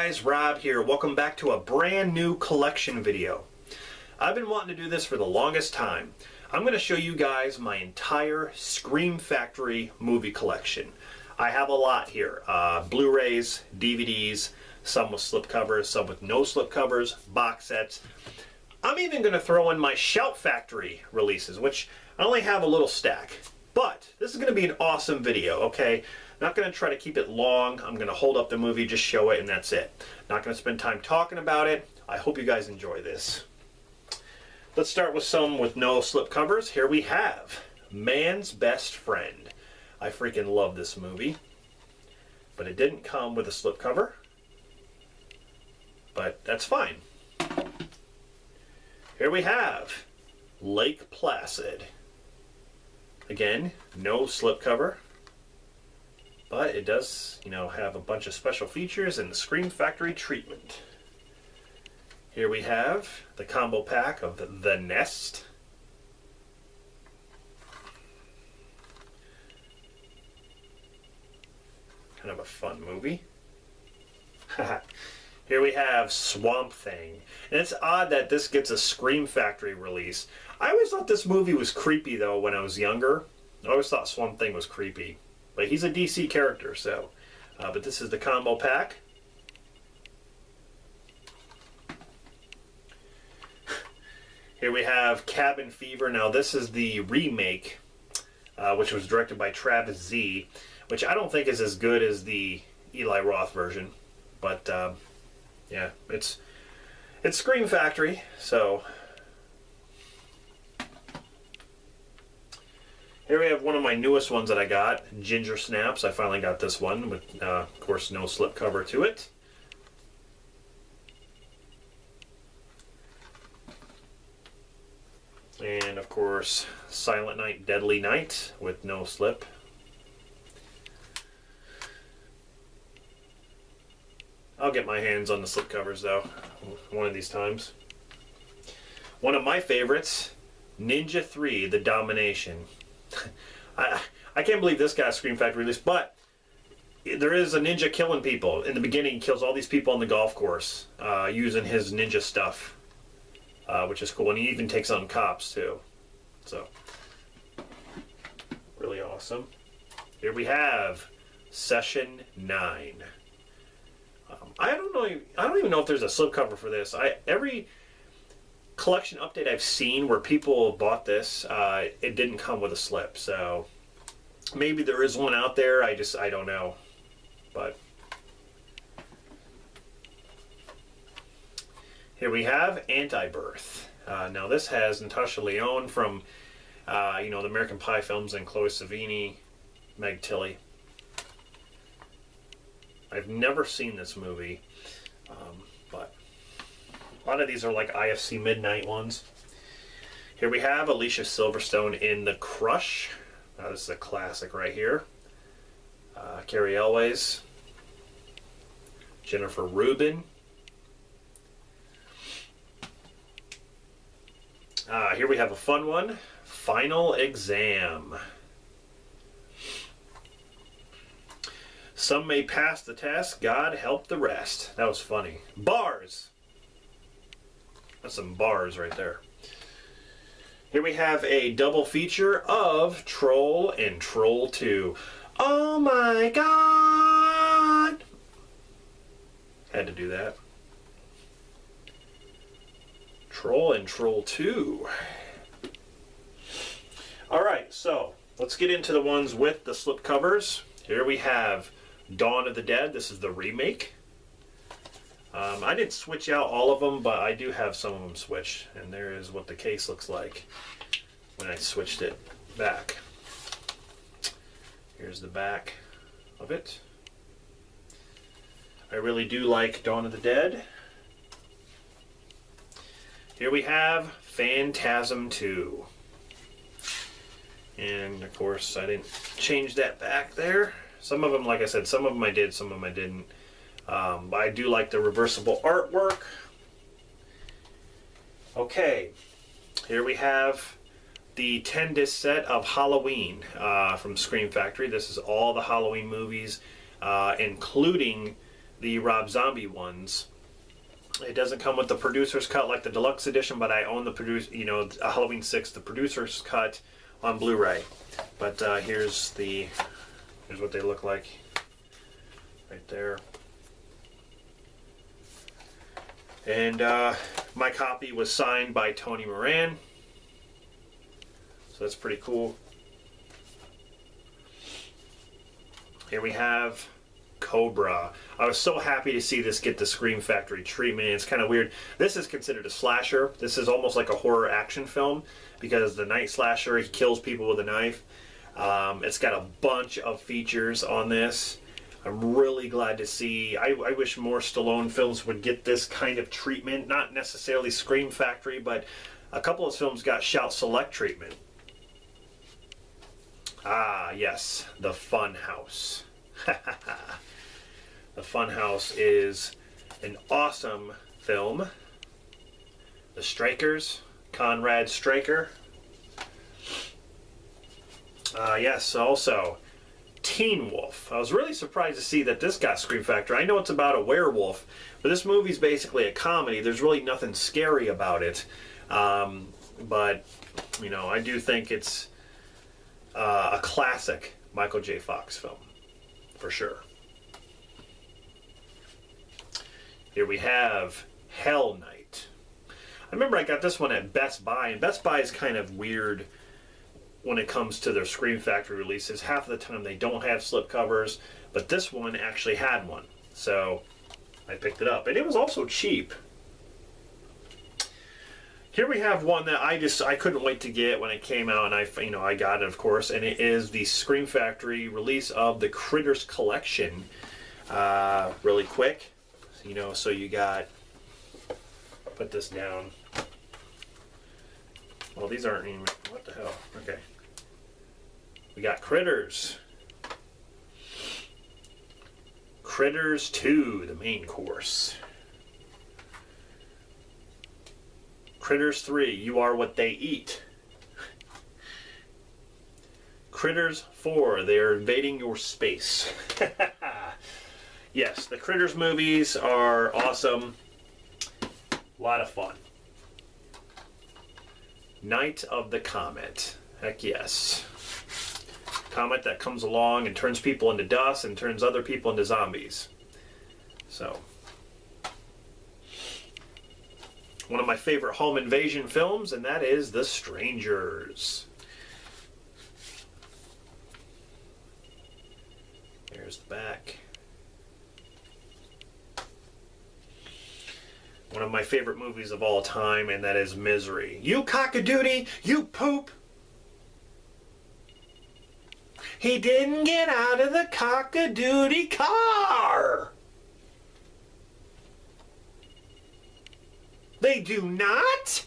guys, Rob here. Welcome back to a brand new collection video. I've been wanting to do this for the longest time. I'm going to show you guys my entire Scream Factory movie collection. I have a lot here. Blu-rays, DVDs, some with slipcovers, some with no slipcovers, box sets. I'm even going to throw in my Shout Factory releases, which I only have a little stack. But this is going to be an awesome video, okay? Not going to try to keep it long. I'm going to hold up the movie, just show it, and that's it. Not going to spend time talking about it. I hope you guys enjoy this. Let's start with some with no slip covers. Here we have Man's Best Friend. I freaking love this movie. But it didn't come with a slip cover. But that's fine. Here we have Lake Placid. Again, no slip cover. But it does, have a bunch of special features and the Scream Factory treatment. Here we have the combo pack of The Nest. Kind of a fun movie. Here we have Swamp Thing. And it's odd that this gets a Scream Factory release. I always thought this movie was creepy though when I was younger. I always thought Swamp Thing was creepy. But he's a DC character, so. But this is the combo pack. Here we have Cabin Fever. Now this is the remake, which was directed by Travis Z, which I don't think is as good as the Eli Roth version. But yeah, it's Scream Factory, so. Here we have one of my newest ones that I got, Ginger Snaps. I finally got this one with, of course, no slip cover to it. And, of course, Silent Night, Deadly Night with no slip. I'll get my hands on the slip covers, though, one of these times. One of my favorites, Ninja 3, The Domination. I can't believe this got a Scream Factory release, but there is a ninja killing people. In the beginning, he kills all these people on the golf course using his ninja stuff, which is cool. And he even takes on cops, too. So, really awesome. Here we have Session 9. I don't even know if there's a slipcover for this. Every collection update I've seen where people bought this, it didn't come with a slip, so maybe there is one out there. I don't know. But here we have Anti-Birth. Now this has Natasha Lyonne from the American Pie films and Chloe Sevigny, Meg Tilly. I've never seen this movie, but a lot of these are like IFC Midnight ones. Here we have Alicia Silverstone in The Crush. Now this is a classic right here. Carrie Elways. Jennifer Rubin. Here we have a fun one. Final Exam. Some may pass the test, God help the rest. That was funny. Bars. That's some bars right there. Here we have a double feature of Troll and Troll 2. Oh my God! Had to do that. Troll and Troll 2. Alright, so let's get into the ones with the slip covers. Here we have Dawn of the Dead. This is the remake. I didn't switch out all of them, but I do have some of them switched. And there is what the case looks like when I switched it back. Here's the back of it. I really do like Dawn of the Dead. Here we have Phantasm 2. And of course I didn't change that back there. Some of them, like I said, some of them I did, some of them I didn't. But I do like the reversible artwork. Okay, here we have the 10-disc set of Halloween from Scream Factory. This is all the Halloween movies, including the Rob Zombie ones. It doesn't come with the producer's cut like the deluxe edition, but I own the Halloween 6, the producer's cut on Blu-ray. But here's what they look like right there. And my copy was signed by Tony Moran, so that's pretty cool. Here we have Cobra. I was so happy to see this get the Scream Factory treatment. It's kind of weird. This is considered a slasher. This is almost like a horror action film because the night slasher, he kills people with a knife. It's got a bunch of features on this. I'm really glad to see. I wish more Stallone films would get this kind of treatment. Not necessarily Scream Factory, but a couple of films got Shout Select treatment. Ah, yes, The Funhouse. The Funhouse is an awesome film. The Strikers, Conrad Stryker. Yes, also Teen Wolf. I was really surprised to see that this got Scream Factor. I know it's about a werewolf, but this movie's basically a comedy. There's really nothing scary about it. But, you know, I do think it's a classic Michael J. Fox film, for sure. Here we have Hell Night. I remember I got this one at Best Buy, and Best Buy is kind of weird when it comes to their Scream Factory releases. Half of the time they don't have slipcovers, but this one actually had one. So I picked it up, and it was also cheap. Here we have one that I couldn't wait to get when it came out, and I got it, of course, and it is the Scream Factory release of the Critters Collection. Really quick, so you got, put this down. Well, these aren't even, what the hell? Okay. We got Critters. Critters 2, the main course. Critters 3, You Are What They Eat. Critters 4, They Are Invading Your Space. Yes, the Critters movies are awesome. A lot of fun. Night of the Comet. Heck yes. Comet that comes along and turns people into dust and turns other people into zombies. So, one of my favorite home invasion films, and that is The Strangers. There's the back. One of my favorite movies of all time, and that is Misery. You cock-a-doodie, you poop! He didn't get out of the cock-a-doodie car! They do not?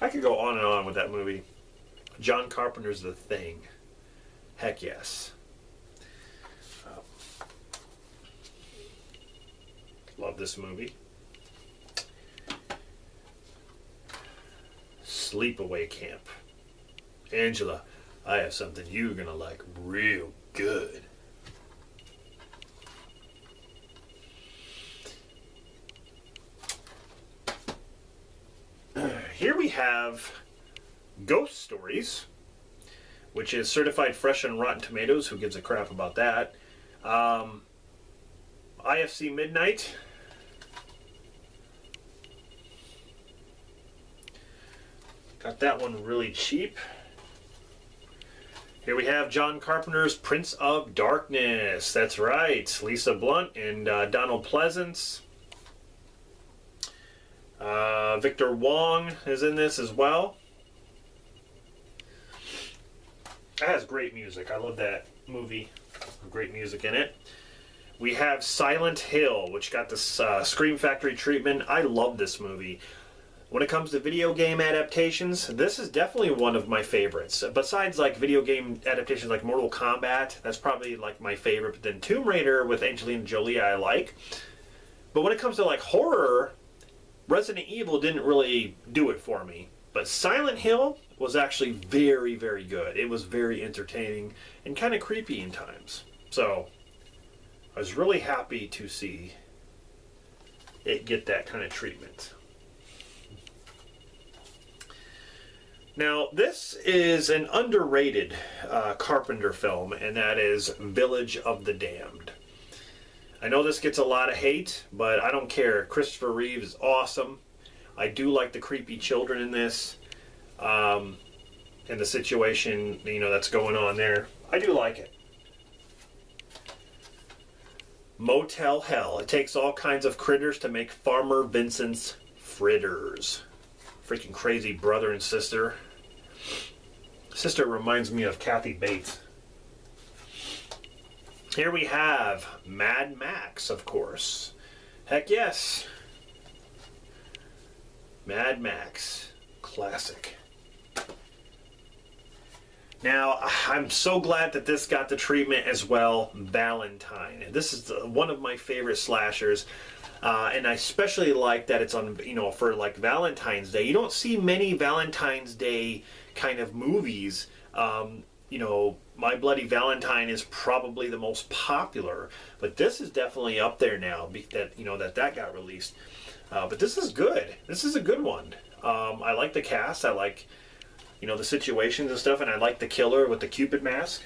I could go on and on with that movie. John Carpenter's The Thing. Heck yes. Love this movie. Sleepaway Camp. Angela, I have something you're gonna like real good. Here we have Ghost Stories, which is certified fresh on Rotten Tomatoes. Who gives a crap about that? IFC Midnight. Got that one really cheap. Here we have John Carpenter's Prince of Darkness. That's right. Lisa Blunt and Donald Pleasance. Victor Wong is in this as well. That has great music. I love that movie. Great music in it. We have Silent Hill, which got this Scream Factory treatment. I love this movie. When it comes to video game adaptations, this is definitely one of my favorites. Besides like video game adaptations like Mortal Kombat, that's probably like my favorite. But then Tomb Raider with Angelina Jolie I like. But when it comes to like horror, Resident Evil didn't really do it for me. But Silent Hill was actually very, very good. It was very entertaining and kind of creepy in times. So I was really happy to see it get that kind of treatment. Now, this is an underrated Carpenter film, and that is Village of the Damned. I know this gets a lot of hate, but I don't care. Christopher Reeve is awesome. I do like the creepy children in this, and the situation, you know, that's going on there. I do like it. Motel Hell. It takes all kinds of critters to make Farmer Vincent's fritters. Freaking crazy brother and sister. Sister reminds me of Kathy Bates. Here we have Mad Max, of course. Heck yes. Mad Max. Classic. Now, I'm so glad that this got the treatment as well. Valentine. This is one of my favorite slashers. And I especially like that it's on, you know, for like Valentine's Day. You don't see many Valentine's Day kind of movies. You know, My Bloody Valentine is probably the most popular, but this is definitely up there now. That, you know, that got released. But this is good. This is a good one. I like the cast. I like, you know, the situations and stuff, and I like the killer with the Cupid mask.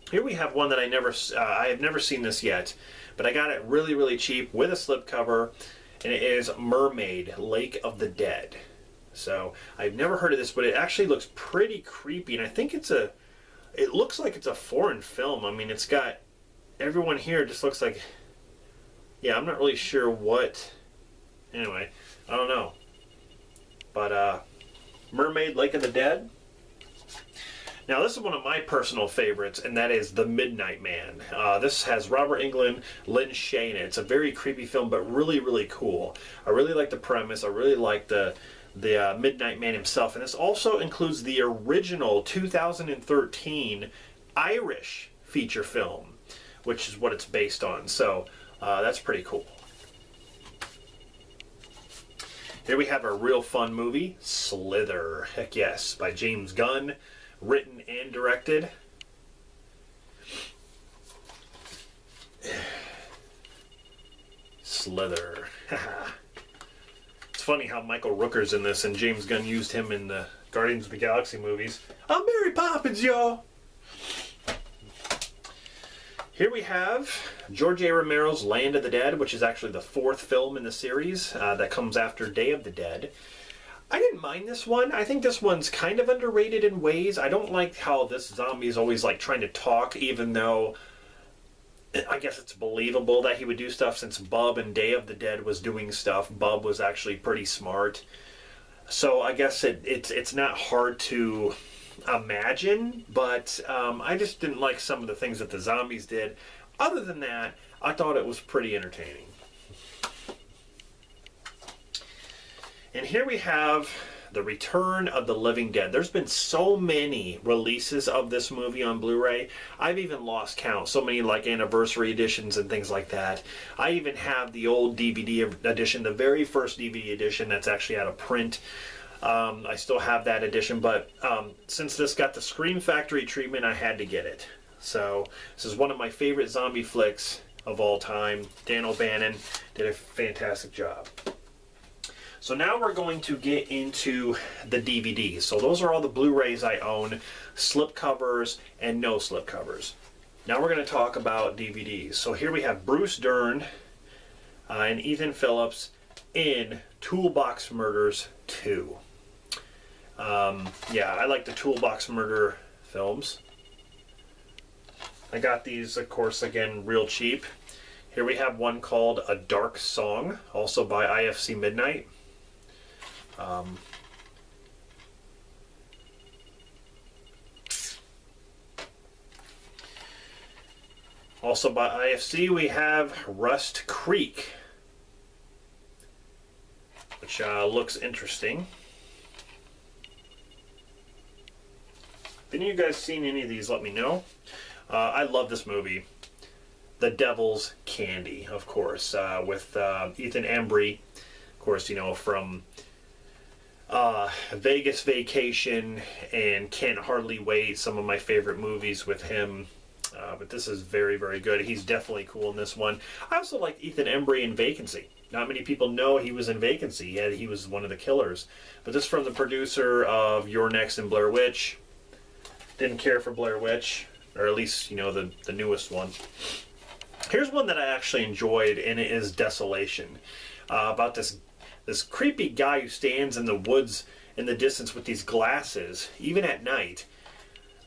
Here we have one that I have never seen this yet, but I got it really, really cheap with a slipcover, and it is Mermaid, Lake of the Dead. So I've never heard of this, but it actually looks pretty creepy, and I think it looks like it's a foreign film. I mean, it's got, everyone here just looks like, yeah, I'm not really sure what, anyway, I don't know. But Mermaid, Lake of the Dead. Now, this is one of my personal favorites, and that is The Midnight Man. This has Robert Englund, Lynn Shay in it. It's a very creepy film, but really, really cool. I really like the premise. I really like the Midnight Man himself. And this also includes the original 2013 Irish feature film, which is what it's based on. So that's pretty cool. Here we have a real fun movie, Slither. Heck yes, by James Gunn, written and directed. Slither. It's funny how Michael Rooker's in this, and James Gunn used him in the Guardians of the Galaxy movies. I'm Mary Poppins, y'all! Here we have George A. Romero's Land of the Dead, which is actually the 4th film in the series that comes after Day of the Dead. I didn't mind this one. I think this one's kind of underrated in ways. I don't like how this zombie is always like trying to talk, even though I guess it's believable that he would do stuff since Bub in Day of the Dead was doing stuff. Bub was actually pretty smart. So I guess it's not hard to imagine, but I just didn't like some of the things that the zombies did. Other than that, I thought it was pretty entertaining. And here we have The Return of the Living Dead. There's been so many releases of this movie on Blu-ray. I've even lost count. So many like anniversary editions and things like that. I even have the old DVD edition, the very first DVD edition that's actually out of print. I still have that edition, but since this got the Scream Factory treatment, I had to get it. So this is one of my favorite zombie flicks of all time. Dan O'Bannon did a fantastic job. So now we're going to get into the DVDs. So those are all the Blu-rays I own, slipcovers and no slipcovers. Now we're going to talk about DVDs. So here we have Bruce Dern and Ethan Phillips in Toolbox Murders 2. Yeah, I like the Toolbox Murder films. I got these, of course, again, real cheap. Here we have one called A Dark Song, also by IFC Midnight. Also by IFC, we have Rust Creek, which looks interesting. If any of you guys seen any of these, let me know. I love this movie. The Devil's Candy, of course, with Ethan Embry, of course, you know, from Vegas Vacation and Can't Hardly Wait, some of my favorite movies with him. But this is very, very good. He's definitely cool in this one. I also like Ethan Embry in Vacancy. Not many people know he was in Vacancy. Yeah, he was one of the killers. But this is from the producer of You're Next and Blair Witch. Didn't care for Blair Witch, or at least, you know, the newest one. Here's one that I actually enjoyed, and it is Desolation. About this creepy guy who stands in the woods in the distance with these glasses, even at night.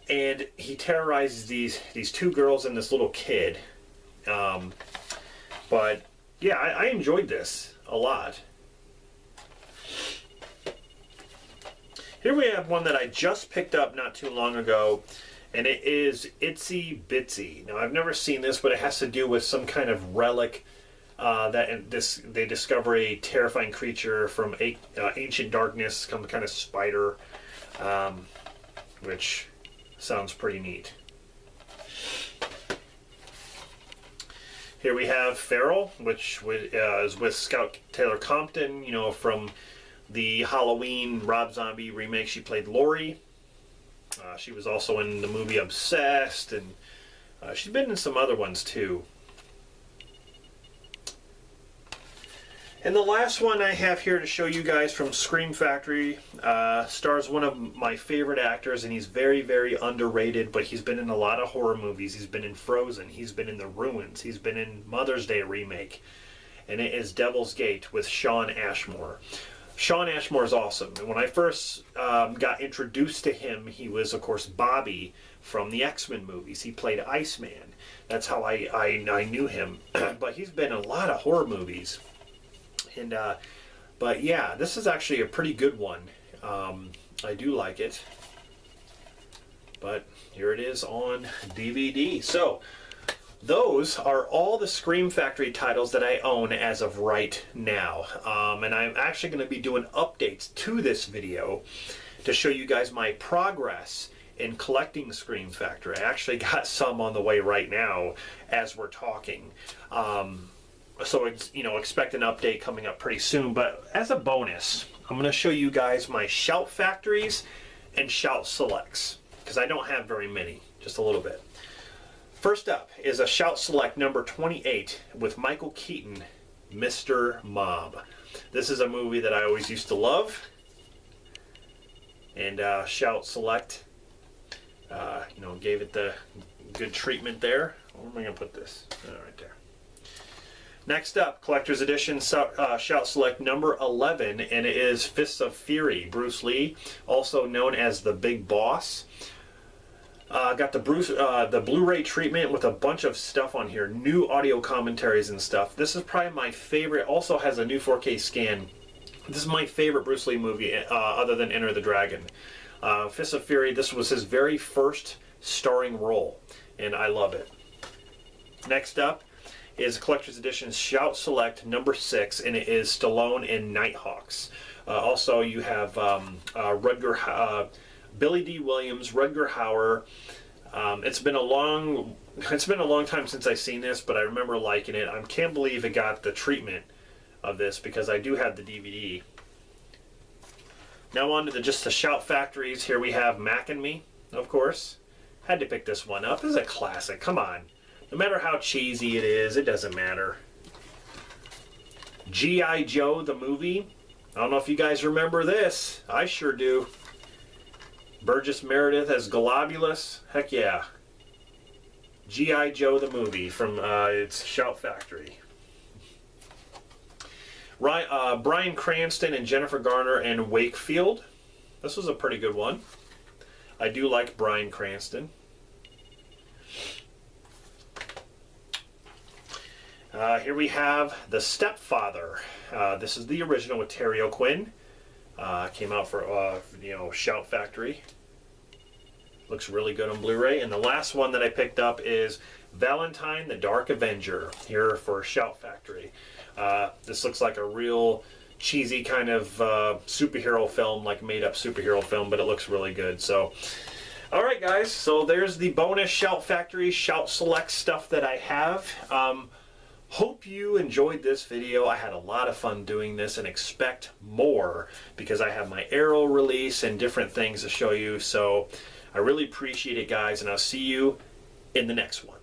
And he terrorizes these two girls and this little kid. But yeah, I enjoyed this a lot. Here we have one that I just picked up not too long ago, and it is Itsy Bitsy. Now, I've never seen this, but it has to do with some kind of relic they discover a terrifying creature from ancient darkness, some kind of spider, which sounds pretty neat. Here we have Feral, which is with Scout Taylor Compton, you know, from the Halloween Rob Zombie remake. She played Laurie. She was also in the movie Obsessed, and she's been in some other ones too. And the last one I have here to show you guys from Scream Factory stars one of my favorite actors, and he's very, very underrated, but he's been in a lot of horror movies. He's been in Frozen, he's been in The Ruins, he's been in Mother's Day remake, and it is Devil's Gate with Shawn Ashmore. Shawn Ashmore is awesome, and when I first got introduced to him, he was, of course, Bobby from the X-Men movies. He played Iceman. That's how I knew him, but he's been in a lot of horror movies. And but yeah, this is actually a pretty good one. I do like it. But here it is on DVD. So those are all the Scream Factory titles that I own as of right now. And I'm actually going to be doing updates to this video to show you guys my progress in collecting Scream Factory. I actually got some on the way right now as we're talking. So it's, you know, expect an update coming up pretty soon. But as a bonus, I'm going to show you guys my Shout Factories and Shout Selects, because I don't have very many, just a little bit. First up is a Shout Select number 28 with Michael Keaton, Mr. Mob. This is a movie that I always used to love. And Shout Select, you know, gave it the good treatment there. Where am I going to put this? Right there. Next up, Collector's Edition Shout Select number 11, and it is Fists of Fury, Bruce Lee, also known as the Big Boss. Got the Blu-ray treatment with a bunch of stuff on here, new audio commentaries and stuff. This is probably my favorite. Also has a new 4K scan. This is my favorite Bruce Lee movie, other than Enter the Dragon. Fists of Fury, this was his very first starring role, and I love it. Next up is Collector's Edition Shout Select number 6, and it is Stallone and Nighthawks. Also, you have Billy D. Williams, Rutger Hauer. It's been a long time since I've seen this, but I remember liking it. I can't believe it got the treatment of this, because I do have the DVD. Now on to just the Shout Factories. Here we have Mac and Me, of course. Had to pick this one up. This is a classic. Come on. No matter how cheesy it is, it doesn't matter. G.I. Joe, the movie. I don't know if you guys remember this. I sure do. Burgess Meredith as Globulus. Heck yeah. G.I. Joe, the movie from its Shout Factory. Bryan Cranston and Jennifer Garner and Wakefield. This was a pretty good one. I do like Bryan Cranston. Here we have The Stepfather. This is the original with Terry O'Quinn. Came out for Shout Factory. Looks really good on Blu-ray. And the last one that I picked up is Valentine the Dark Avenger, here for Shout Factory. This looks like a real cheesy kind of superhero film, like made-up superhero film, but it looks really good. So, all right, guys. So there's the bonus Shout Factory, Shout Select stuff that I have. Hope you enjoyed this video. I had a lot of fun doing this, and expect more, because I have my Arrow release and different things to show you. So I really appreciate it, guys, and I'll see you in the next one.